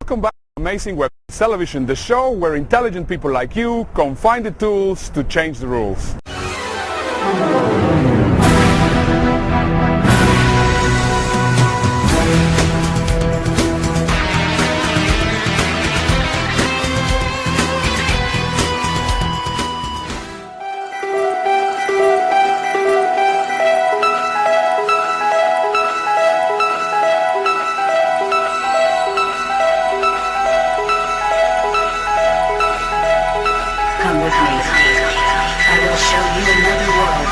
Welcome back to Amazing Web Television, the show where intelligent people like you can find the tools to change the rules. Come with me. I will show you another world.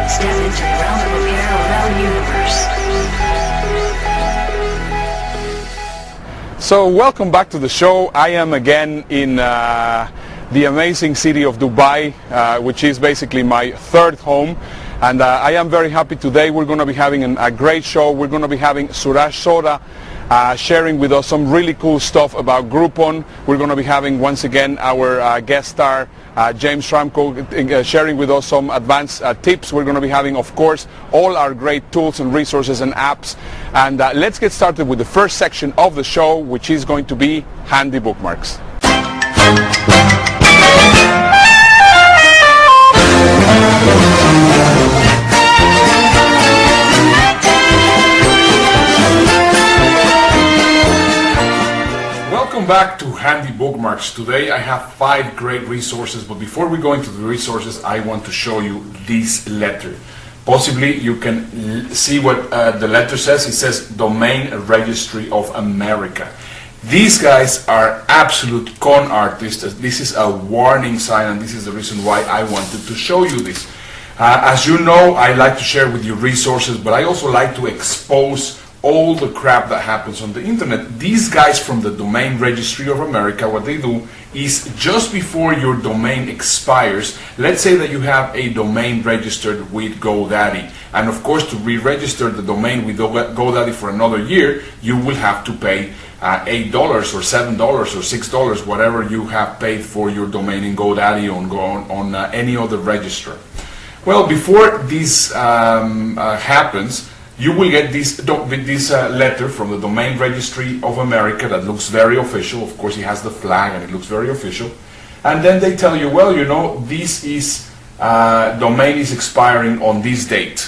Step into the realm of a parallel universe. So welcome back to the show. I am again in the amazing city of Dubai, which is basically my third home. And I am very happy today. We're going to be having a great show. We're going to be having Suraj Soda sharing with us some really cool stuff about Groupon. We're going to be having once again our guest star James Schramko sharing with us some advanced tips. We're going to be having, of course, all our great tools and resources and apps. And let's get started with the first section of the show, which is going to be handy bookmarks. Welcome back to Handy Bookmarks. Today I have 5 great resources, but before we go into the resources, I want to show you this letter. Possibly you can see what the letter says. It says Domain Registry of America. These guys are absolute con artists. This is a warning sign, and this is the reason why I wanted to show you this. As you know, I like to share with you resources, but I also like to expose all the crap that happens on the internet. These guys from the Domain Registry of America, what they do is just before your domain expires, let's say that you have a domain registered with GoDaddy, and of course to re-register the domain with GoDaddy for another year, you will have to pay $8 or $7 or $6, whatever you have paid for your domain in GoDaddy on any other registrar. Well, before this happens, you will get this letter from the Domain Registry of America that looks very official. Of course, it has the flag and it looks very official. And then they tell you, well, you know, this is domain is expiring on this date.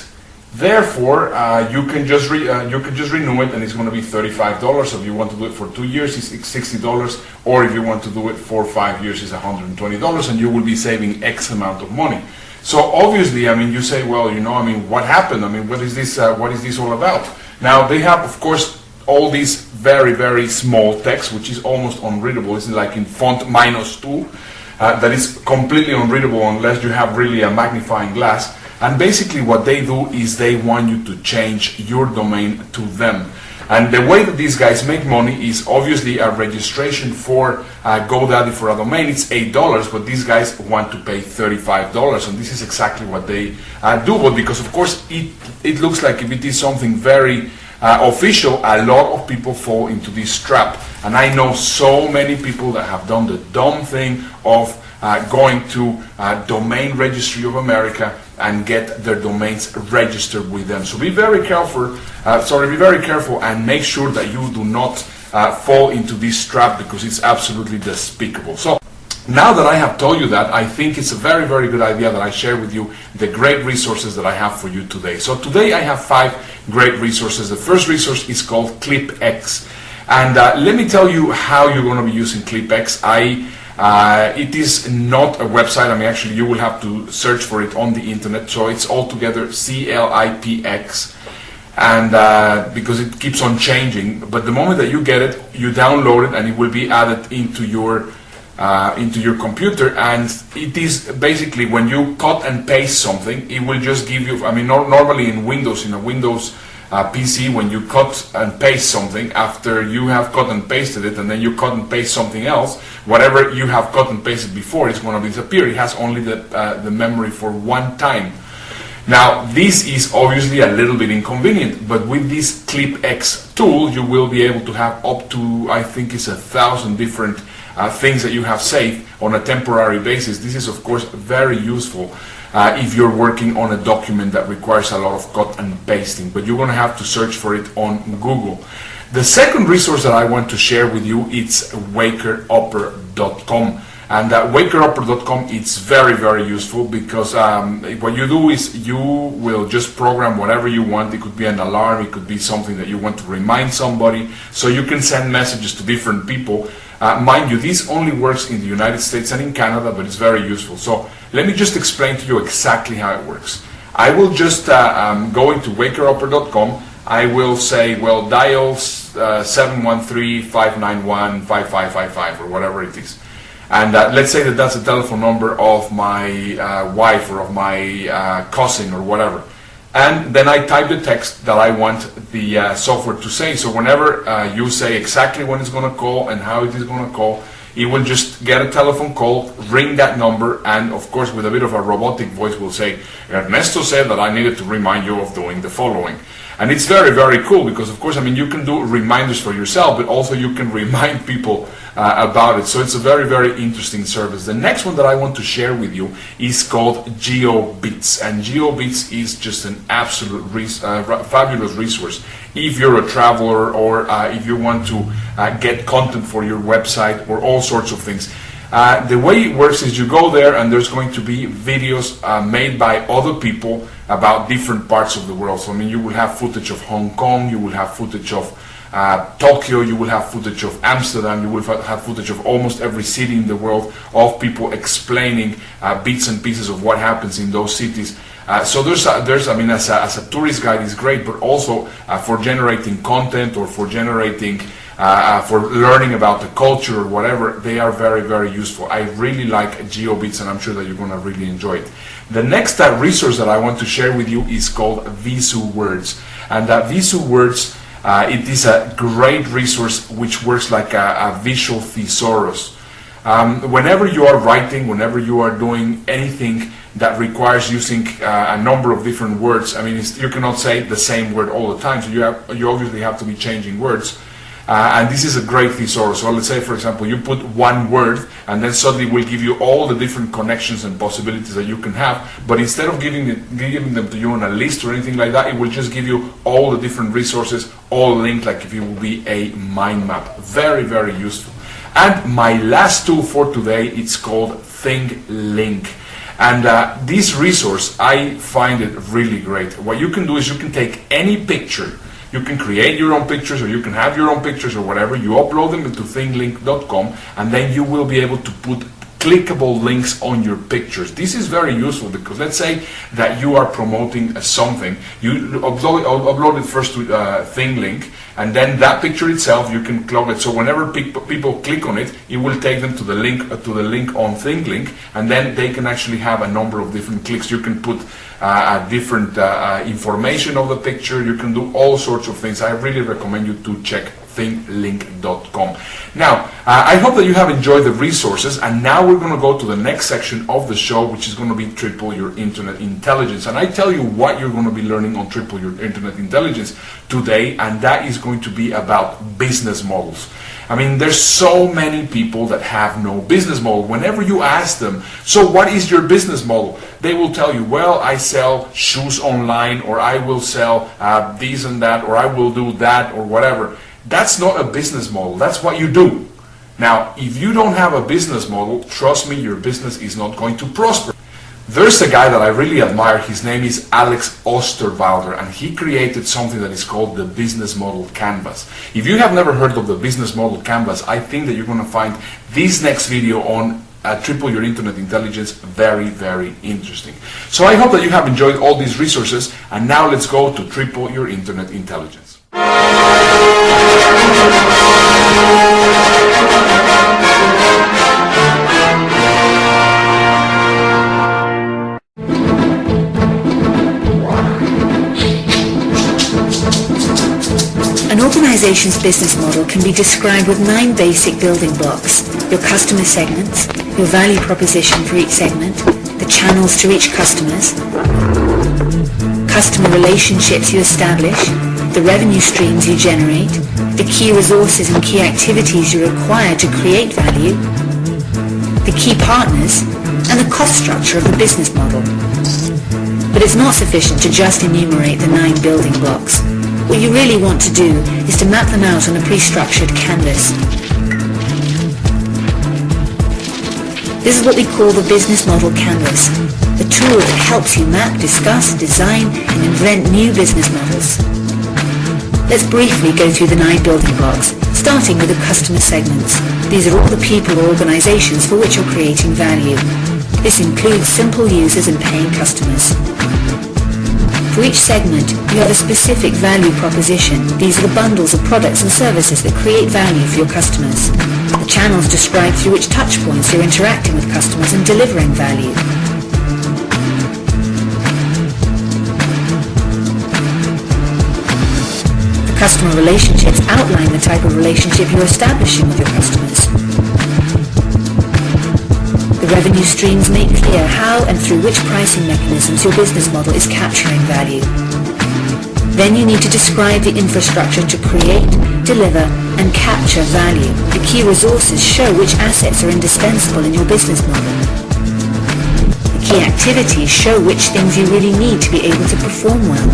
Therefore, you can just renew it, and it's going to be $35. So if you want to do it for 2 years, it's $60, or if you want to do it for 5 years, it's $120, and you will be saving X amount of money. So obviously, I mean, you say, well, you know, I mean, what happened? I mean, what is this all about? Now, they have, of course, all these very, very small text, which is almost unreadable. It's like in font -2, that is completely unreadable unless you have really a magnifying glass. And basically what they do is they want you to change your domain to them. And the way that these guys make money is obviously a registration for GoDaddy for a domain. It's $8, but these guys want to pay $35, and this is exactly what they do. But because of course it looks like if it is something very official, a lot of people fall into this trap. And I know so many people that have done the dumb thing of going to Domain Registry of America and get their domains registered with them. So be very careful. Be very careful and make sure that you do not fall into this trap, because it's absolutely despicable. So now that I have told you that, I think it's a very, very good idea that I share with you the great resources that I have for you today. So today I have 5 great resources. The first resource is called ClipX. And let me tell you how you're going to be using ClipX. It is not a website. I mean, actually, you will have to search for it on the internet. So it's altogether CLIPX, and because it keeps on changing. But the moment that you get it, you download it, and it will be added into your computer. And it is basically when you cut and paste something, it will just give you. I mean, normally in Windows, in a Windows PC, when you cut and paste something, after you have cut and pasted it, and then you cut and paste something else, whatever you have cut and pasted before is going to disappear. It has only the memory for one time. Now, this is obviously a little bit inconvenient, but with this ClipX tool, you will be able to have up to, I think it's 1,000 different things that you have saved on a temporary basis. This is, of course, very useful. if you're working on a document that requires a lot of cut and pasting, but you're going to have to search for it on Google. The second resource that I want to share with you is wakerupper.com. And wakerupper.com is very, very useful because what you do is you will just program whatever you want. It could be an alarm, it could be something that you want to remind somebody, so you can send messages to different people. Mind you, this only works in the United States and in Canada, but it's very useful. So let me just explain to you exactly how it works. I will just go into wakerupper.com. I will say, well, dial 713-591-5555 or whatever it is. And let's say that that's a telephone number of my wife or of my cousin or whatever. And then I type the text that I want the software to say. So whenever you say exactly when it's going to call and how it is going to call, it will just get a telephone call, ring that number, and of course with a bit of a robotic voice will say, Ernesto said that I needed to remind you of doing the following. And it's very, very cool because, of course, I mean, you can do reminders for yourself, but also you can remind people about it. So it's a very, very interesting service. The next one that I want to share with you is called GeoBits. And GeoBits is just an absolute fabulous resource if you're a traveler or if you want to get content for your website or all sorts of things. The way it works is you go there and there's going to be videos made by other people about different parts of the world. So I mean, you will have footage of Hong Kong, you will have footage of Tokyo, you will have footage of Amsterdam, you will have footage of almost every city in the world, of people explaining bits and pieces of what happens in those cities. So there's I mean, as a tourist guide is great, but also for generating content or for generating for learning about the culture or whatever, they are very, very useful. I really like GeoBits, and I'm sure that you're going to really enjoy it. The next resource that I want to share with you is called Visu Words. And Visu Words, it is a great resource which works like a visual thesaurus. Whenever you are writing, whenever you are doing anything that requires using a number of different words, I mean, you cannot say the same word all the time, so you obviously have to be changing words. And this is a great thesaurus. So let's say, for example, you put one word and then suddenly will give you all the different connections and possibilities that you can have. But instead of giving them to you on a list or anything like that, it will just give you all the different resources, all linked like if it will be a mind map. Very, very useful. And my last tool for today, it's called ThinkLink. And this resource, I find it really great. What you can do is you can take any picture. You can create your own pictures, or you can have your own pictures or whatever. You upload them into thinklink.com, and then you will be able to put clickable links on your pictures. This is very useful because let's say that you are promoting something. You upload it first to ThinkLink, and then that picture itself you can clone it. So whenever people click on it, it will take them to the link on ThinkLink, and then they can actually have a number of different clicks. You can put different information of the picture. You can do all sorts of things. I really recommend you to check thinklink.com. Now, I hope that you have enjoyed the resources, and now we're going to go to the next section of the show, which is going to be Triple Your Internet Intelligence. And I tell you what you're going to be learning on Triple Your Internet Intelligence today, and that is going to be about business models. I mean, there's so many people that have no business model. Whenever you ask them, so what is your business model? They will tell you, well, I sell shoes online, or I will sell this and that, or I will do that, or whatever. That's not a business model. That's what you do. Now, if you don't have a business model, trust me, your business is not going to prosper. There's a guy that I really admire. His name is Alex Osterwalder, and he created something that is called the Business Model Canvas. If you have never heard of the Business Model Canvas, I think that you're going to find this next video on Triple Your Internet Intelligence very, very interesting. So I hope that you have enjoyed all these resources, and now let's go to Triple Your Internet Intelligence. An organization's business model can be described with 9 basic building blocks: your customer segments, your value proposition for each segment, the channels to reach customers, customer relationships you establish, the revenue streams you generate, the key resources and key activities you require to create value, the key partners, and the cost structure of the business model. But it's not sufficient to just enumerate the 9 building blocks. What you really want to do is to map them out on a pre-structured canvas. This is what we call the business model canvas, the tool that helps you map, discuss, design, and invent new business models. Let's briefly go through the 9 building blocks, starting with the customer segments. These are all the people or organizations for which you're creating value. This includes simple users and paying customers. For each segment, you have a specific value proposition. These are the bundles of products and services that create value for your customers. The channels describe through which touchpoints you're interacting with customers and delivering value. The customer relationships outline the type of relationship you're establishing with your customers. The revenue streams make clear how and through which pricing mechanisms your business model is capturing value. Then you need to describe the infrastructure to create, deliver, and capture value. The key resources show which assets are indispensable in your business model. The key activities show which things you really need to be able to perform well.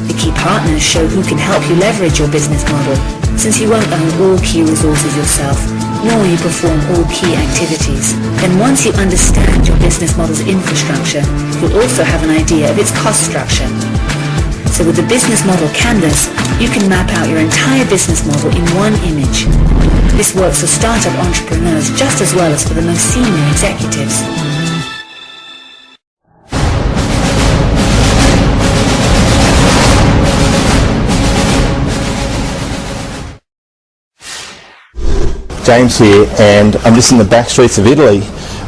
The key partners show who can help you leverage your business model, since you won't own all key resources yourself, nor will you perform all key activities. Then once you understand your business model's infrastructure, you'll also have an idea of its cost structure. So with the business model canvas, you can map out your entire business model in one image. This works for startup entrepreneurs just as well as for the most senior executives. James here, and I'm just in the back streets of Italy.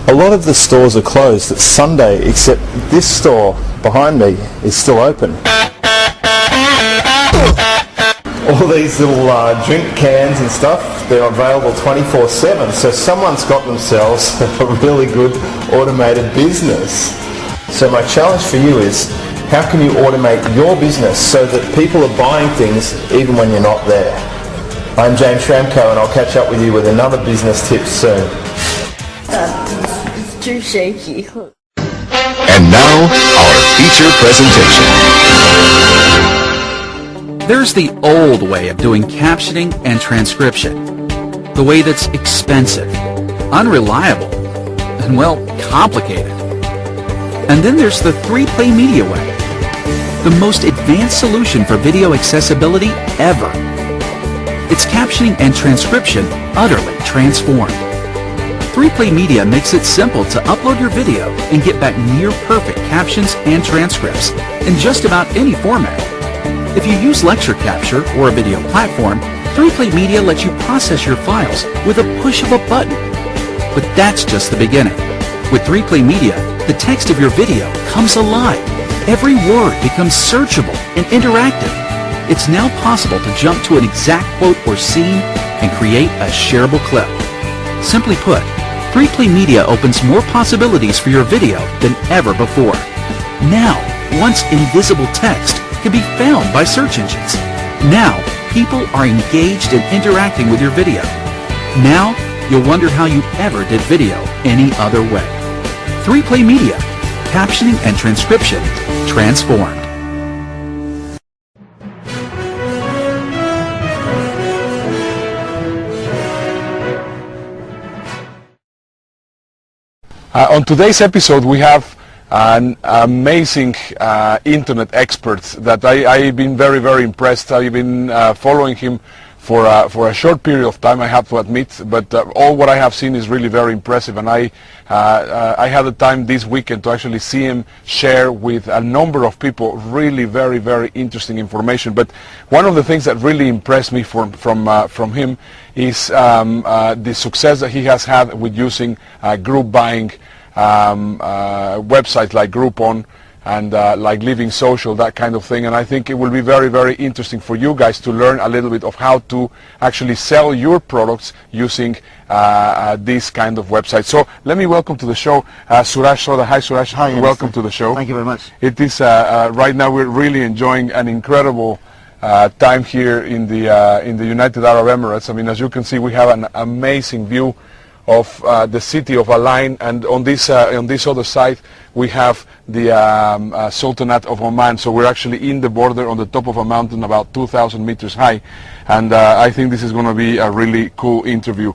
A lot of the stores are closed. It's Sunday, except this store behind me is still open. All these little drink cans and stuff, they're available 24/7, so someone's got themselves a really good automated business. So my challenge for you is, how can you automate your business so that people are buying things even when you're not there? I'm James Schramko, and I'll catch up with you with another business tip soon. It's too shaky. And now, our feature presentation. There's the old way of doing captioning and transcription. The way that's expensive, unreliable, and, well, complicated. And then there's the 3-play media way. The most advanced solution for video accessibility ever. Its captioning and transcription utterly transformed. 3-play media makes it simple to upload your video and get back near-perfect captions and transcripts in just about any format. If you use lecture capture or a video platform, 3-play media lets you process your files with a push of a button. But that's just the beginning. With 3-play media, the text of your video comes alive. Every word becomes searchable and interactive. It's now possible to jump to an exact quote or scene and create a shareable clip. Simply put, 3-play media opens more possibilities for your video than ever before. Now, once invisible text can be found by search engines. Now, people are engaged and interacting with your video. Now, you'll wonder how you ever did video any other way. 3-play media, captioning and transcription transformed. On today's episode, we have an amazing internet expert that I've been very, very impressed. I've been following him for a short period of time, I have to admit, but all what I have seen is really very impressive, and I had the time this weekend to actually see him share with a number of people really very, very interesting information. But one of the things that really impressed me from him is the success that he has had with using group buying websites like Groupon and like Living Social, that kind of thing. And I think it will be very, very interesting for you guys to learn a little bit of how to actually sell your products using these kind of websites. So let me welcome to the show Suraj Soda. Hi Suraj. Hi, welcome to the show. Thank you very much. It is right now we're really enjoying an incredible time here in the United Arab Emirates. I mean, as you can see, we have an amazing view of the city of Al-Ain, and on this other side we have the Sultanate of Oman. So we're actually in the border on the top of a mountain about 2,000 meters high, and I think this is going to be a really cool interview.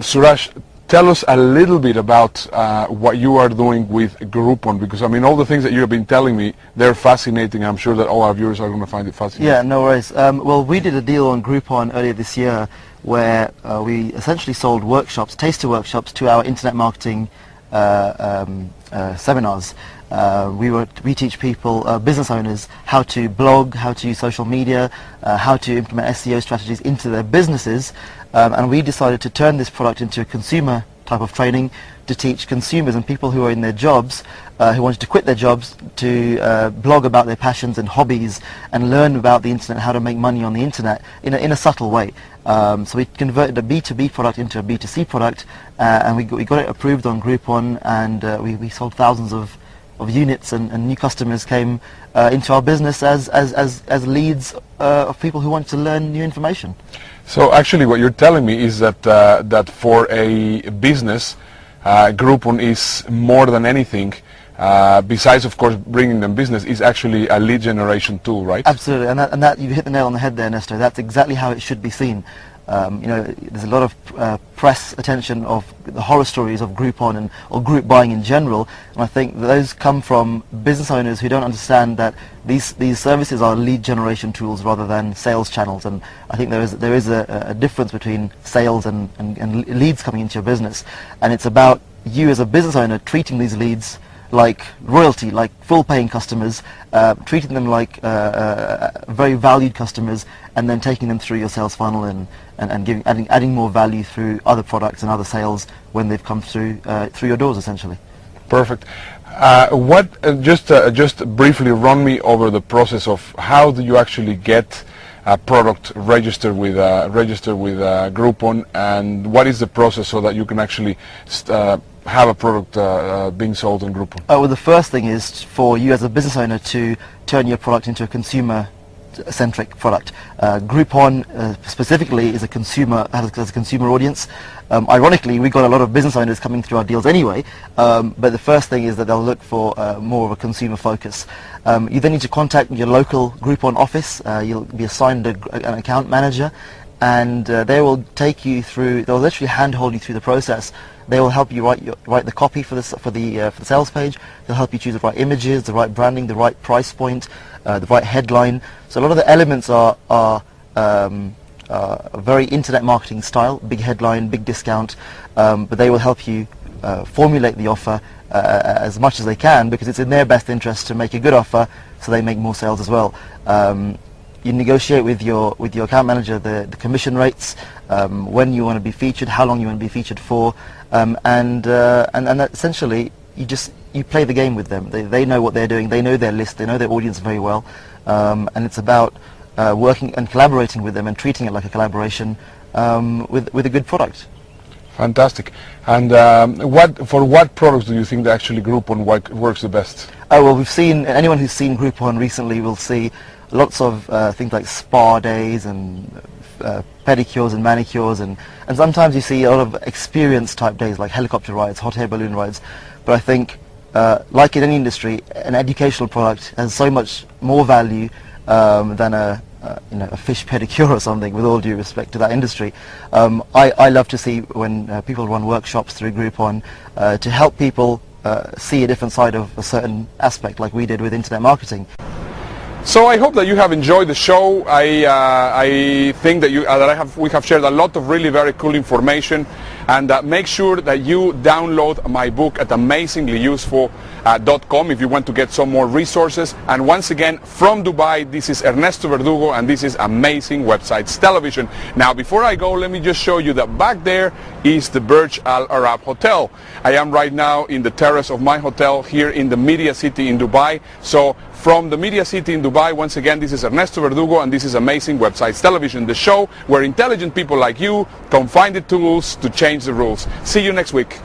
Suraj, tell us a little bit about what you are doing with Groupon, because I mean all the things that you have been telling me, they're fascinating. I'm sure that all our viewers are going to find it fascinating. Yeah, no worries. Well, we did a deal on Groupon earlier this year where we essentially sold workshops, taster workshops, to our internet marketing seminars. We teach people, business owners, how to blog, how to use social media, how to implement SEO strategies into their businesses, and we decided to turn this product into a consumer type of training to teach consumers and people who are in their jobs, who wanted to quit their jobs, to blog about their passions and hobbies and learn about the internet, how to make money on the internet in a subtle way. So we converted a B2B product into a B2C product, and we got it approved on Groupon, and we sold thousands of units, and new customers came into our business as leads of people who want to learn new information. So actually what you're telling me is that that for a business, Groupon is more than anything, besides of course bringing them business, is actually a lead generation tool, right? Absolutely, and that you hit the nail on the head there, Nestor. That's exactly how it should be seen. You know, there's a lot of press attention of the horror stories of Groupon or group buying in general, and I think those come from business owners who don't understand that these services are lead generation tools rather than sales channels. And I think there is a difference between sales and leads coming into your business, and it's about you as a business owner treating these leads like royalty, like full-paying customers, treating them like very valued customers, and then taking them through your sales funnel and adding more value through other products and other sales when they've come through your doors, essentially. Perfect. Just briefly run me over the process of how do you actually get a product registered with Groupon, and what is the process so that you can actually have a product being sold on Groupon? Well, the first thing is for you as a business owner to turn your product into a consumer-centric product. Groupon specifically is has a consumer audience. Ironically, we got a lot of business owners coming through our deals anyway, but the first thing is that they'll look for more of a consumer focus. You then need to contact your local Groupon office. You'll be assigned an account manager, and they will take you through. They'll literally handhold you through the process. They will help you write the copy for the sales page. They'll help you choose the right images, the right branding, the right price point, the right headline. So a lot of the elements are very internet marketing style: big headline, big discount. But they will help you formulate the offer as much as they can, because it's in their best interest to make a good offer, so they make more sales as well. You negotiate with your account manager the commission rates, when you want to be featured, how long you want to be featured for, and that essentially you play the game with them. They know what they're doing, they know their list, they know their audience very well, and it's about working and collaborating with them and treating it like a collaboration with a good product. Fantastic. And for what products do you think that actually Groupon works the best? Oh, well, we've seen, anyone who's seen Groupon recently will see lots of things like spa days and pedicures and manicures, and sometimes you see a lot of experience type days like helicopter rides, hot air balloon rides. But I think, like in any industry, an educational product has so much more value than a fish pedicure or something, with all due respect to that industry. I love to see when people run workshops through Groupon to help people see a different side of a certain aspect, like we did with internet marketing. So I hope that you have enjoyed the show. I think that we have shared a lot of really very cool information, and make sure that you download my book at amazinglyuseful.com if you want to get some more resources. And once again, from Dubai, this is Ernesto Verdugo, and this is Amazing Websites Television. Now, before I go, let me just show you that back there is the Burj Al Arab Hotel. I am right now in the terrace of my hotel here in the Media City in Dubai. So from the Media City in Dubai, once again, this is Ernesto Verdugo, and this is Amazing Websites Television, the show where intelligent people like you can find the tools to change the rules. See you next week.